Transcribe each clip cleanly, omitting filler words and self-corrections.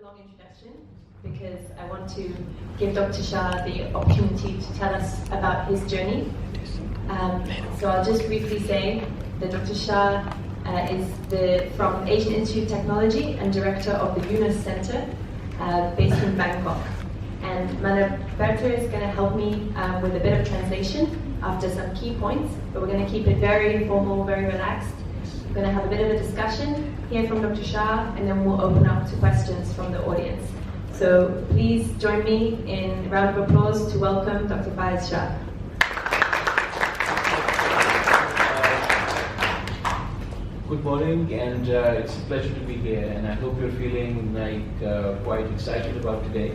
long introduction because I want to give Dr. Shah the opportunity to tell us about his journey. So I'll just briefly say that Dr. Shah is from Asian Institute of Technology and director of the Yunus Center based in Bangkok. And Mana Berta is going to help me with a bit of translation after some key points, but we're going to keep it very informal, very relaxed. We're going to have a bit of a discussion, hear from Dr. Shah, and then we'll open up to questions from the audience. So please join me in a round of applause to welcome Dr. Faiz Shah. Good morning, and it's a pleasure to be here, and I hope you're feeling like quite excited about today.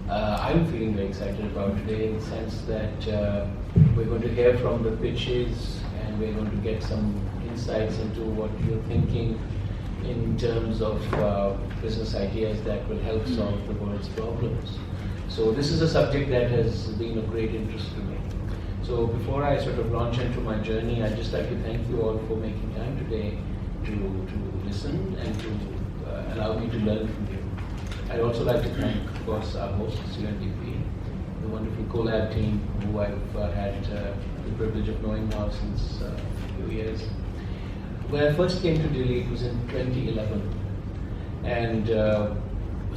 I'm feeling very excited about today in the sense that we're going to hear from the pitches and we're going to get some insights into what you're thinking in terms of business ideas that will help solve the world's problems. So this is a subject that has been of great interest to me. So before I sort of launch into my journey, I'd just like to thank you all for making time today to listen and to allow me to learn from you. I'd also like to thank, of course, our hosts, UNDP, the wonderful CoLab team who I've had the privilege of knowing now since a few years. When I first came to Delhi, it was in 2011, and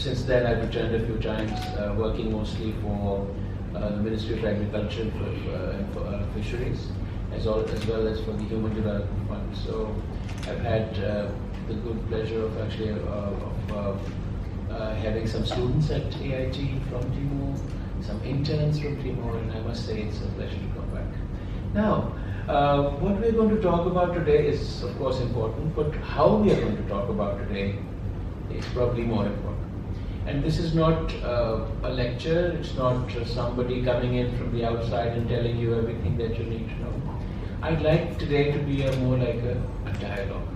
since then I've returned a few times, working mostly for the Ministry of Agriculture and for Fisheries, as well as for the Human Development Fund. So I've had the good pleasure of actually having some students at AIT from Timor, some interns from Timor, and I must say it's a pleasure to come back. Now, what we're going to talk about today is of course important, but how we are going to talk about today is probably more important. And this is not a lecture, it's not somebody coming in from the outside and telling you everything that you need to know. I'd like today to be more like a dialogue.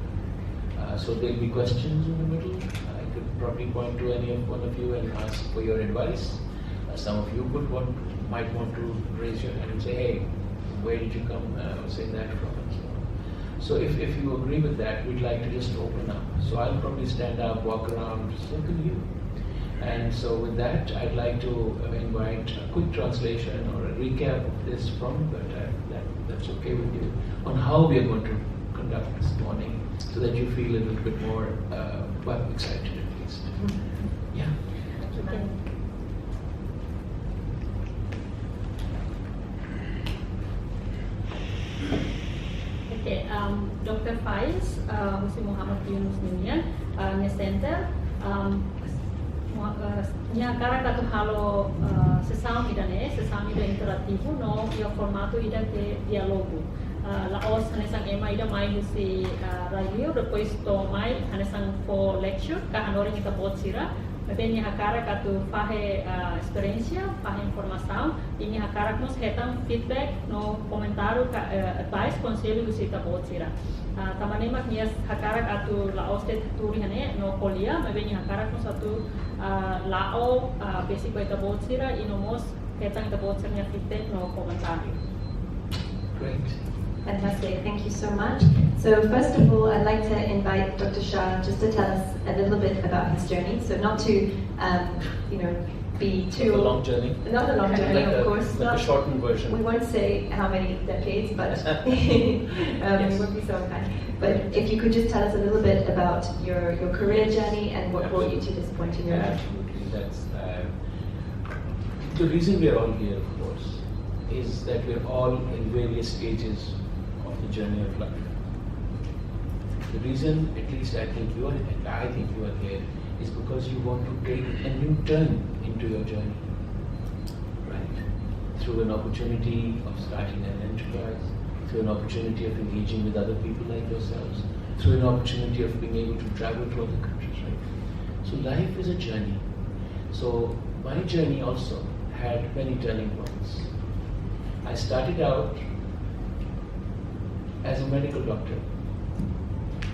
So there'll be questions in the middle. I could probably point to one of you and ask for your advice. Some of you might want to raise your hand and say, hey, where did you come say that from? And so on. So if you agree with that, we'd like to just open up. So I'll probably stand up, walk around, just look at you. And so with that, I'd like to invite a quick translation or a recap of this from Berta, that's okay with you, on how we are going to conduct this morning so that you feel a little bit more excited at least. Yeah. Okay. Okay, Dr. Faiz, Mesti Muhammad Yunus Ninian, Center, minha cara katu halo sesama ida interativo no ia formato ida ke dialogo. Laos hanesang ema ida mai husi radio depois to mai hanesang for lecture ka hanori kita botsira. Bem hakara katu fahe experiência, fahe informação, ini hakara nos retam feedback no comentário ka advice conselho usita botsira. Tamane mak nias hakara katu laos te turi hane no kolia, bem hakara nos satu lao basic ita botsira inomos retam ita botsira feedback no comentário. Great. Fantastic, thank you so much. So first of all, I'd like to invite Dr. Shah just to tell us a little bit about his journey. So not to, be too... Not a long journey. Not a long journey, like of course. Like a shortened version. We won't say how many decades, but Yes. we won't be so kind. But if you could just tell us a little bit about your career journey and what brought you to this point in your life. Absolutely, that's... the reason we are all here, of course, is that we're all in various stages of the journey of life. The reason, at least I think you are here, is because you want to take a new turn into your journey, right? Through an opportunity of starting an enterprise, through an opportunity of engaging with other people like yourselves, through an opportunity of being able to travel to other countries, right? So life is a journey. So my journey also had many turning points. I started out as a medical doctor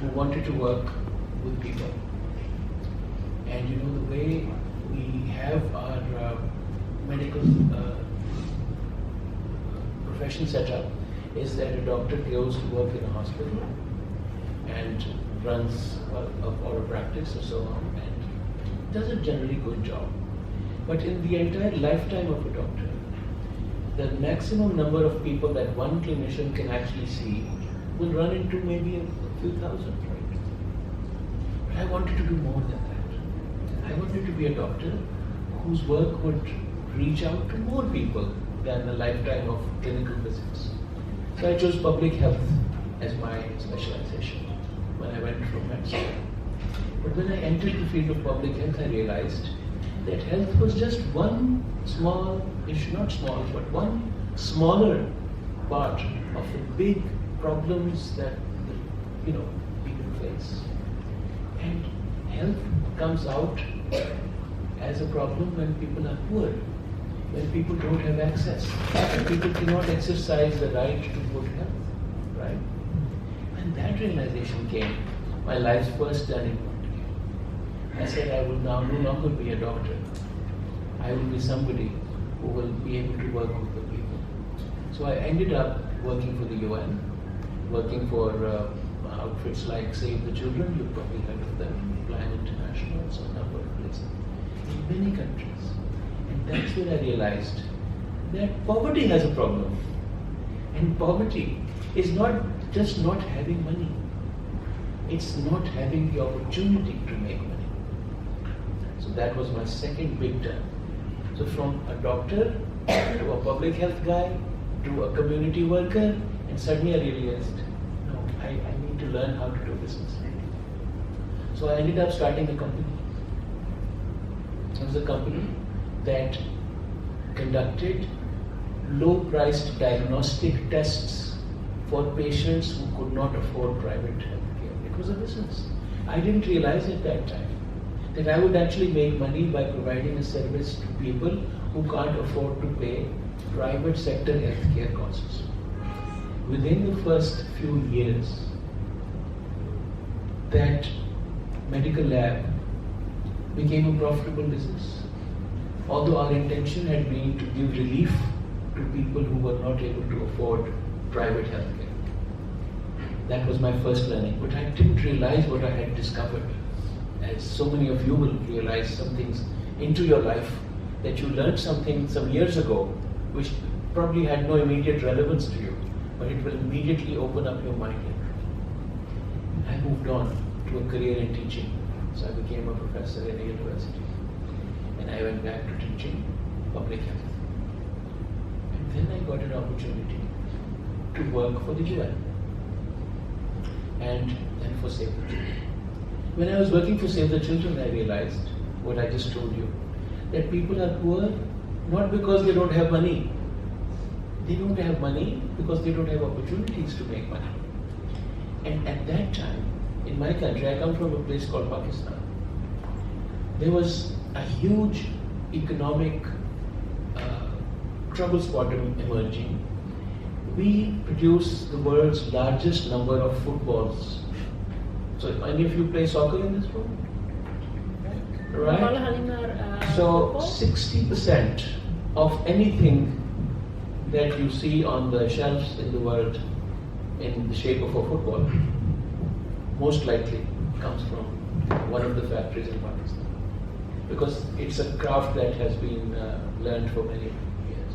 who wanted to work with people. And the way we have our medical profession set up is that a doctor goes to work in a hospital and runs or a practice or so on, and does a generally good job. But in the entire lifetime of a doctor, the maximum number of people that one clinician can actually see will run into maybe a few thousand, right? But I wanted to do more than that. I wanted to be a doctor whose work would reach out to more people than a lifetime of clinical visits. So I chose public health as my specialization when I went from medicine. But when I entered the field of public health, I realized that health was just one small issue, not small, but one smaller part of the big problems that people face. And health comes out as a problem when people are poor, when people don't have access, when people cannot exercise the right to good health, right? When that realization came, my life's first turning point came. I said I will now no longer be a doctor. I will be somebody who will be able to work with the people. So I ended up working for the UN, working for outfits like Save the Children, you've probably heard of them, Plan International, some number of places, in many countries. And that's when I realized that poverty has a problem. And poverty is not just not having money. It's not having the opportunity to make money. So that was my second big turn. So from a doctor to a public health guy to a community worker, and suddenly I realized, no, I need to learn how to do business. So I ended up starting a company. It was a company that conducted low-priced diagnostic tests for patients who could not afford private health care. It was a business. I didn't realize at that time that I would actually make money by providing a service to people who can't afford to pay private sector healthcare costs. Within the first few years, that medical lab became a profitable business. Although our intention had been to give relief to people who were not able to afford private healthcare. That was my first learning, but I didn't realize what I had discovered. As so many of you will realize some things into your life, that you learned something some years ago which probably had no immediate relevance to you, but it will immediately open up your mind. I moved on to a career in teaching. So I became a professor in a university. And I went back to teaching public health. And then I got an opportunity to work for the UN and then for Save the Children. When I was working for Save the Children, I realized what I just told you, that people are poor not because they don't have money. They don't have money because they don't have opportunities to make money. And at that time, in my country, I come from a place called Pakistan, there was a huge economic trouble spot emerging. We produce the world's largest number of footballs. So any of you play soccer in this room? Right? So 60% of anything that you see on the shelves in the world in the shape of a football most likely comes from one of the factories in Pakistan, because it's a craft that has been learned for many years.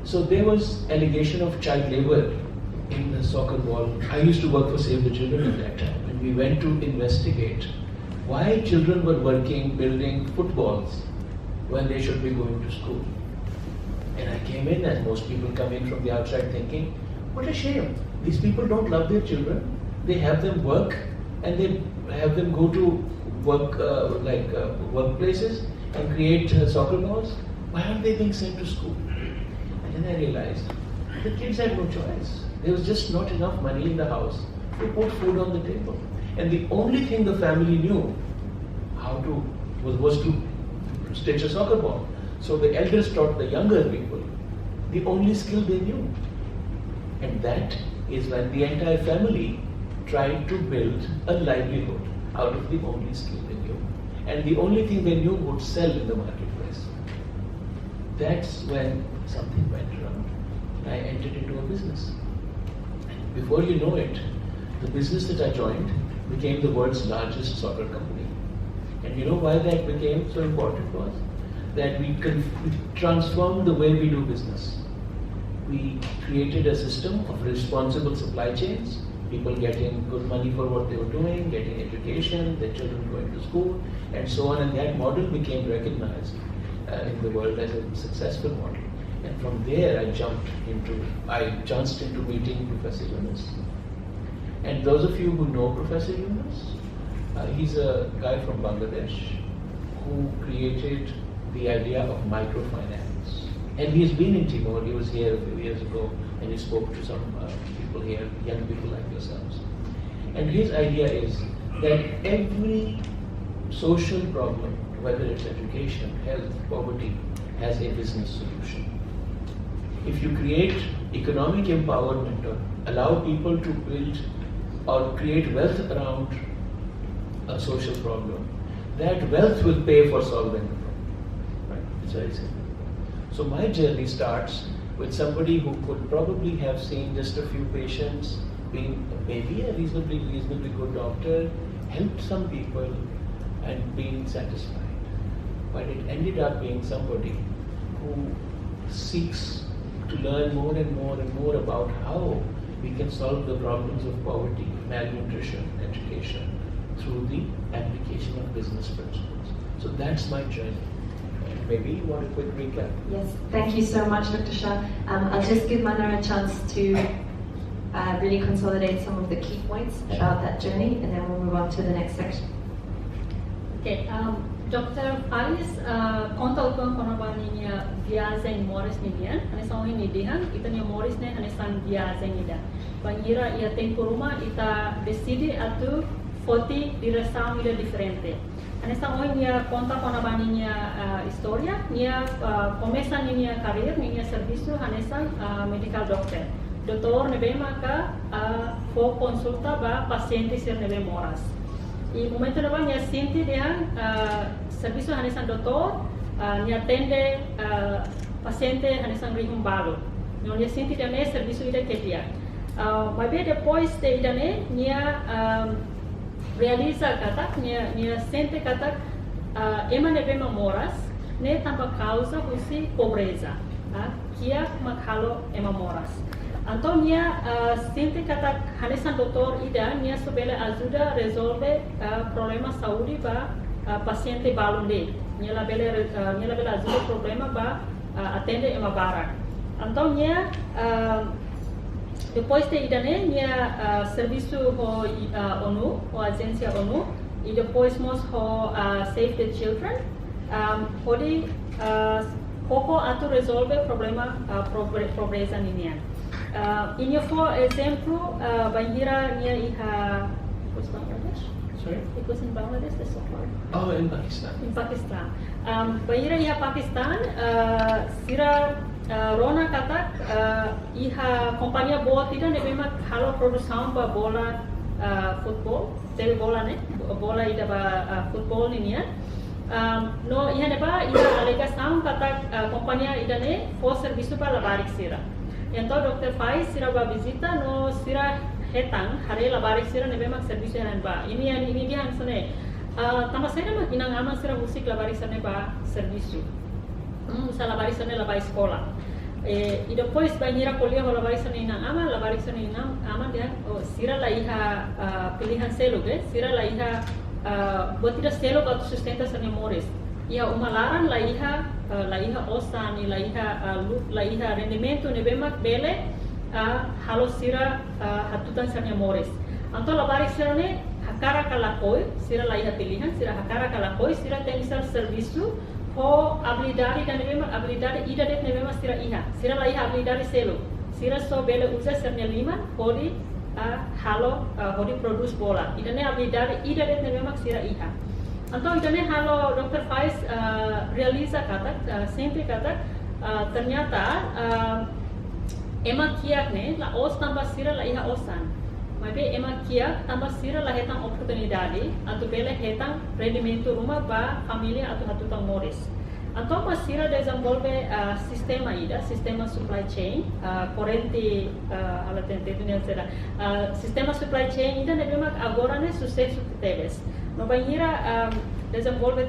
So there was allegation of child labor in the soccer ball. I used to work for Save the Children at that time, and we went to investigate why children were working building footballs when they should be going to school. And I came in, as most people come in from the outside, thinking, what a shame. These people don't love their children. They have them work, and they have them go to work workplaces and create soccer balls. Why aren't they being sent to school? And then I realized the kids had no choice. There was just not enough money in the house to put food on the table. And the only thing the family knew how to was to stitch a soccer ball. So the elders taught the younger people the only skill they knew. And that is when the entire family tried to build a livelihood out of the only skill they knew. And the only thing they knew would sell in the marketplace. That's when something went wrong. I entered into a business. And before you know it, the business that I joined became the world's largest soccer company. And And you know why that became so important was that we transformed the way we do business. We created a system of responsible supply chains, people getting good money for what they were doing, getting education, their children going to school, and so on. And that model became recognized in the world as a successful model. And from there, I chanced into meeting Professor Yunus. And those of you who know Professor Yunus, he's a guy from Bangladesh who created the idea of microfinance. And he's been in Timor. He was here a few years ago, and he spoke to some people here, young people like yourselves. And his idea is that every social problem, whether it's education, health, poverty, has a business solution. If you create economic empowerment or allow people to build or create wealth around a social problem, that wealth will pay for solving the problem. Right? It's very simple. So my journey starts with somebody who could probably have seen just a few patients, being maybe a reasonably good doctor, helped some people and being satisfied. But it ended up being somebody who seeks to learn more and more and more about how we can solve the problems of poverty, malnutrition, education through the application of business principles. So that's my journey. And maybe you want a quick recap? Yes, thank you so much, Dr. Shah. I'll just give Mana a chance to really consolidate some of the key points about that journey, and then we'll move on to the next section. Okay, Dr. Faiz conta upang konobaninya viagem Morris nidian, ane sa ohin nidihan, ita niya Morris ne ane sang viagem nida. Pangira ia tempo rumah ita decide atu foti direção ida diferente. Ane sa ohin niya conta konobaninya historia, niya começa niya karir, niya serviço ane sang medical doctor. Doutor nebe maka for consulta ba paciente ser nebe moras. E momento na niya sinti dia serviço hanesan doutor niya atende paciente hanesan rihum balo. Niya sinti dia ne serviço ida que dia. Mas bem depois de ida ne niya realiza katak niya sente katak ema nebe moras ne tanpa causa husi pobreza. Kia makhalo ema moras. Então, sente kata hanesan doutor ida, nia sobele ajuda resolve problema saúde ba paciente balunde. Nia labele ajuda problema ba atende ema barak. Então, depois de ida ne, nia serviço ho ONU, ho agência ONU, e depois mos ho Save the Children, pode pouco atu resolve problema pobreza ninian. In for example, Bahira near Iha was Bangladesh. Sorry? It was in Bangladesh, the support. Oh, in Pakistan. In Pakistan. Bahira Iha Pakistan, Sira Rona katak Iha companhia boa tidak nebema kalau produção ba bola football, teve bola ne, bola ida ba football ini ya. No iha neba iha alegação katak companhia ida ne for serviço para labarik sira. Então, Dr. Faiz sira ba visita no sira hetang hari labarik sira nebe mak serviço hanan ba. Ini dia hansane. Tambah saya mak inang aman sira musik labarik sira ba serviço. Sa labarik sira labai sekolah. E depois banhira kuliah labarik sira inang aman dia sira laiha pilihan selo ge, sira laiha buat tidak selo atau sustenta sira Morris. Ia umalaran laiha osan, laiha rendimento nebemak bele halo sira hatutan sarnya Morris. Anto labarik sira ne hakara kalakoi, sira laiha pilihan, sira hakara kalakoi, sira tenisar serviço ho habilidade dan nebemak habilidade ida det nebemak sira iha. Sira laiha habilidade selo. Sira so bele usa sarnya lima hodi halo hodi produce bola. Ida ne habilidade ida det nebemak sira iha. Então, halo Dr. Faiz realiza katak, sempre katak, ternyata ema kiak ne, la os tambah sira la iha osan. Mas ema kiak tambah sira la hetang oportunidade, atau bele hetang rendimento rumah ba família atau hatutang Morris. Então, mas sira desenvolve sistema ida, sistema supply chain, corrente, ala tente dunia será, sistema supply chain ida ne memang agora ne sucesso que teves. No banheira desenvolve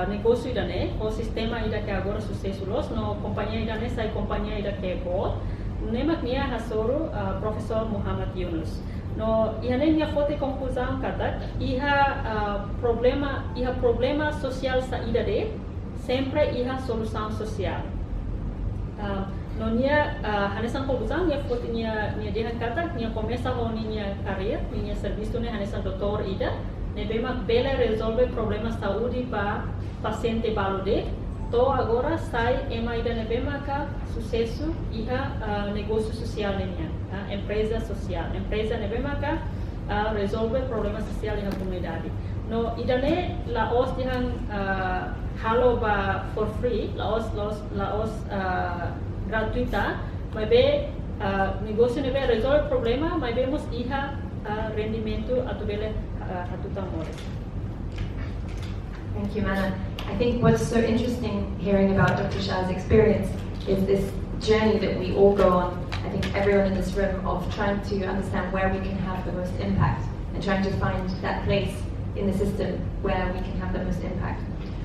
negócio idane, o sistema ida que agora sucesso no companhia idane sai companhia ida que boa. Nemak nia hasoro Professor Muhammad Yunus. No ihane nia fote conclusão kata iha problema social sa ida de sempre iha solução social. No nia hanesan conclusão nia fote nia dehan kata nia começa honi nia carreira nia serviço ne hanesan doutor ida ne bema bela resolve problemas saúde para paciente balude. To agora sai ema ida ne bema ka sucesso iha negócio social nenia, empresa social. Empresa ne bema ka resolve problemas social iha comunidade. No idane la os dihan halo ba for free, la os gratuita, mas be negócio ne be resolve problema, mas vemos iha rendimento atubele atutamore. Thank you, Mana. I think what's so interesting hearing about Dr. Shah's experience is this journey that we all go on, I think everyone in this room, of trying to understand where we can have the most impact and trying to find that place in the system where we can have the most impact.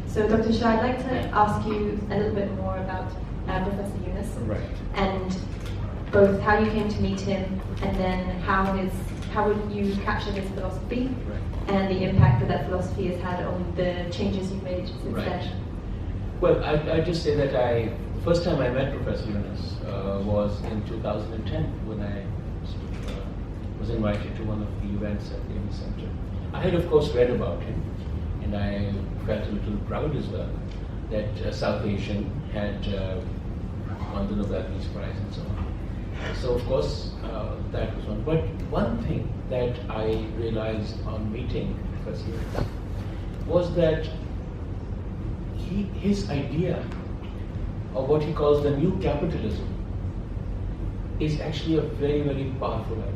So Dr. Shah, I'd like to ask you a little bit more about Professor Yunus. Right. And both how you came to meet him and then how would you capture his philosophy, Right. and the impact that philosophy has had on the changes you've made since Right. then. Well, I just say that the first time I met Professor Yunus was in 2010 when I was invited to one of the events at the Yunus Center. I had, of course, read about him, and I felt a little proud as well that South Asian had won the Nobel Peace Prize and so on. So, of course, that was one. But one thing that I realized on meeting Professor Yunus was that his idea of what he calls the new capitalism is actually a very, very powerful idea.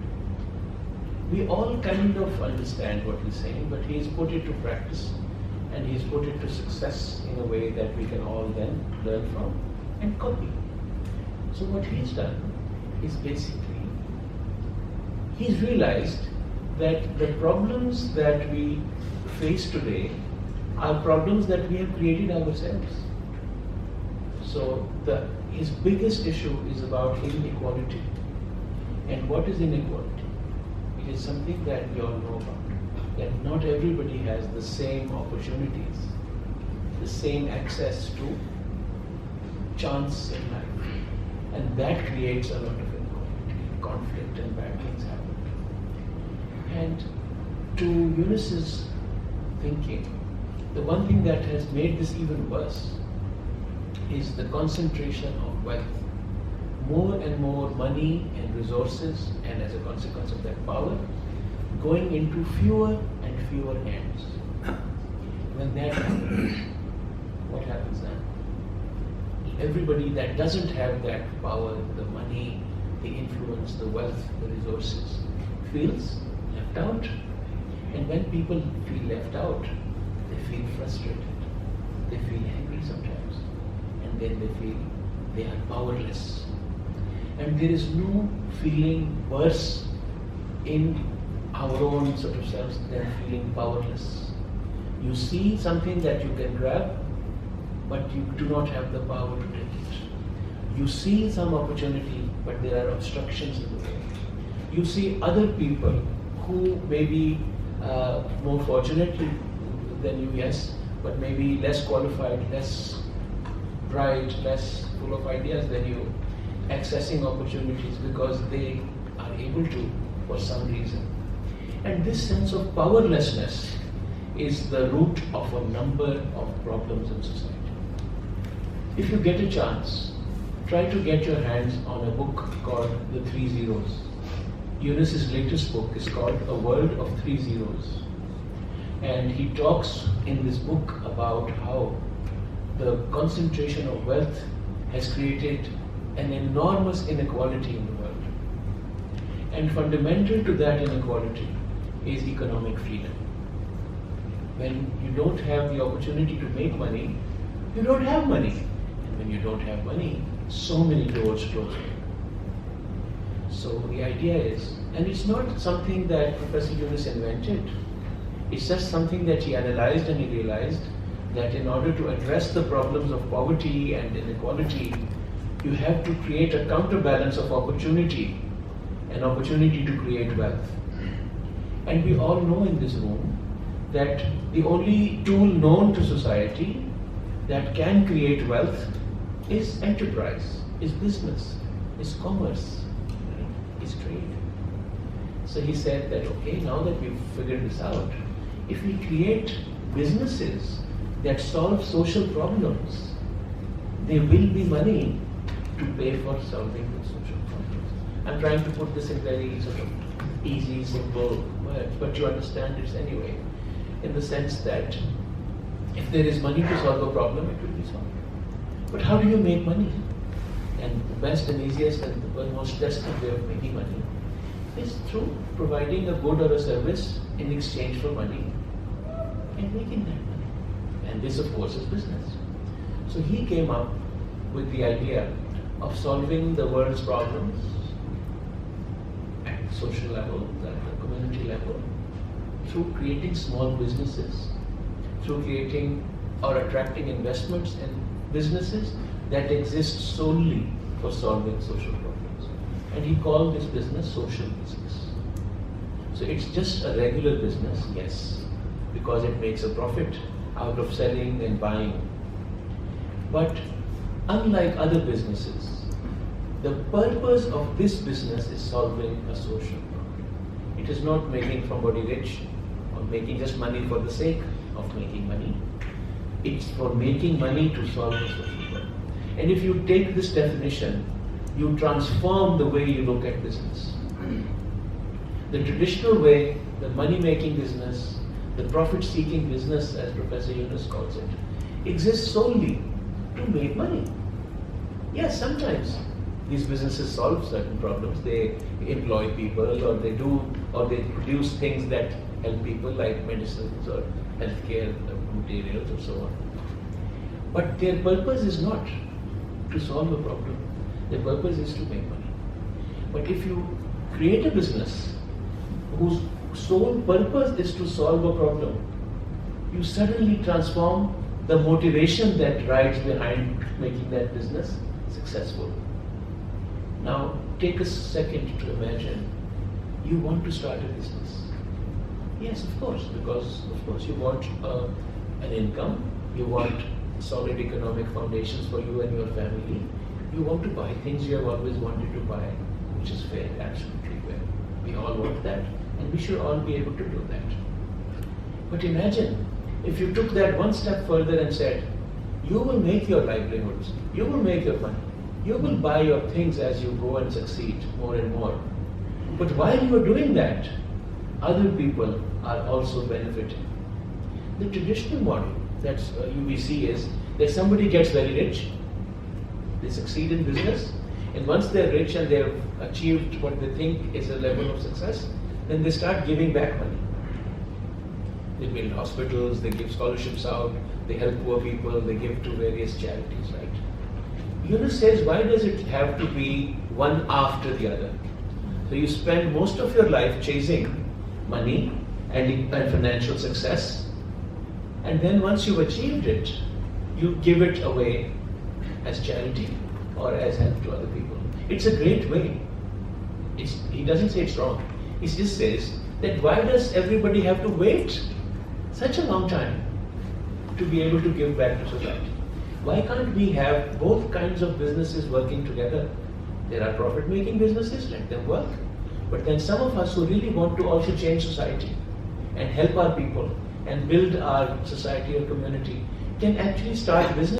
We all kind of understand what he's saying, but he's put it to practice and he's put it to success in a way that we can all then learn from and copy. So what he's done is basically, he's realized that the problems that we face today are problems that we have created ourselves. So his biggest issue is about inequality. And what is inequality? It is something that we all know about, that not everybody has the same opportunities, the same access to chance in life. And that creates a lot of inequality, conflict, and bad things happen. And to Yunus's thinking, the one thing that has made this even worse is the concentration of wealth. More and more money and resources, and as a consequence of that power, going into fewer and fewer hands. When that happens, what happens then? Everybody that doesn't have that power, the money, the influence, the wealth, the resources, feels left out. And when people feel left out, they feel frustrated, they feel angry sometimes, and then they feel they are powerless. And there is no feeling worse in our own sort of selves than feeling powerless. You see something that you can grab, but you do not have the power to take it. You see some opportunity, but there are obstructions in the way. You see other people who may be more fortunate than you, yes, but maybe less qualified, less bright, less full of ideas than you, accessing opportunities because they are able to for some reason. And this sense of powerlessness is the root of a number of problems in society. If you get a chance, try to get your hands on a book called The 3 Zeros. Yunus's latest book is called A World of 3 Zeros. And he talks in this book about how the concentration of wealth has created an enormous inequality in the world. And fundamental to that inequality is economic freedom. When you don't have the opportunity to make money, you don't have money. And when you don't have money, so many doors close. So the idea is, and it's not something that Professor Yunus invented. It's just something that he analyzed, and he realized that in order to address the problems of poverty and inequality, you have to create a counterbalance of opportunity, an opportunity to create wealth. And we all know in this room that the only tool known to society that can create wealth is enterprise, is business, is commerce, right? Is trade. So he said that, okay, now that we've figured this out, if we create businesses that solve social problems, there will be money to pay for solving the social problems. I'm trying to put this in very sort of easy, simple words, but you understand it anyway, in the sense that if there is money to solve a problem, it will be solved. But how do you make money? And the best and easiest and the most desperate way of making money is through providing a good or a service in exchange for money and making that money. And this, of course, is business. So he came up with the idea of solving the world's problems at the social level, at the community level, through creating small businesses, through creating or attracting investments in businesses that exist solely for solving social problems. And he called this business social business. So it's just a regular business, yes, because it makes a profit out of selling and buying. But unlike other businesses, the purpose of this business is solving a social problem. It is not making somebody rich or making just money for the sake of making money. It's for making money to solve a social problem. And if you take this definition, you transform the way you look at business. The traditional way, the money-making business, the profit-seeking business, as Professor Yunus calls it, exists solely to make money. Yes, sometimes these businesses solve certain problems. They employ people, or they produce things that help people, like medicines or healthcare materials or so on. But their purpose is not to solve a problem. Their purpose is to make money. But if you create a business whose sole purpose is to solve a problem, you suddenly transform the motivation that rides behind making that business successful. Now, take a second to imagine you want to start a business. Yes, of course, because of course you want an income, you want solid economic foundations for you and your family, you want to buy things you have always wanted to buy, which is fair, absolutely fair. We all want that, and we should all be able to do that. But imagine if you took that one step further and said, you will make your livelihoods, you will make your money, you will buy your things as you go and succeed more and more. But while you are doing that, other people are also benefiting. The traditional model that we see is that somebody gets very rich, they succeed in business, and once they're rich and they've achieved what they think is a level of success, then they start giving back money. They build hospitals, they give scholarships out, they help poor people, they give to various charities, right? Yunus says, why does it have to be one after the other? So you spend most of your life chasing money and financial success, and then once you've achieved it, you give it away as charity or as help to other people. It's a great way. He doesn't say it's wrong. He just says that why does everybody have to wait such a long time to be able to give back to society? Why can't we have both kinds of businesses working together? There are profit-making businesses, let them work. But then some of us who really want to also change society and help our people and build our society or community can actually start business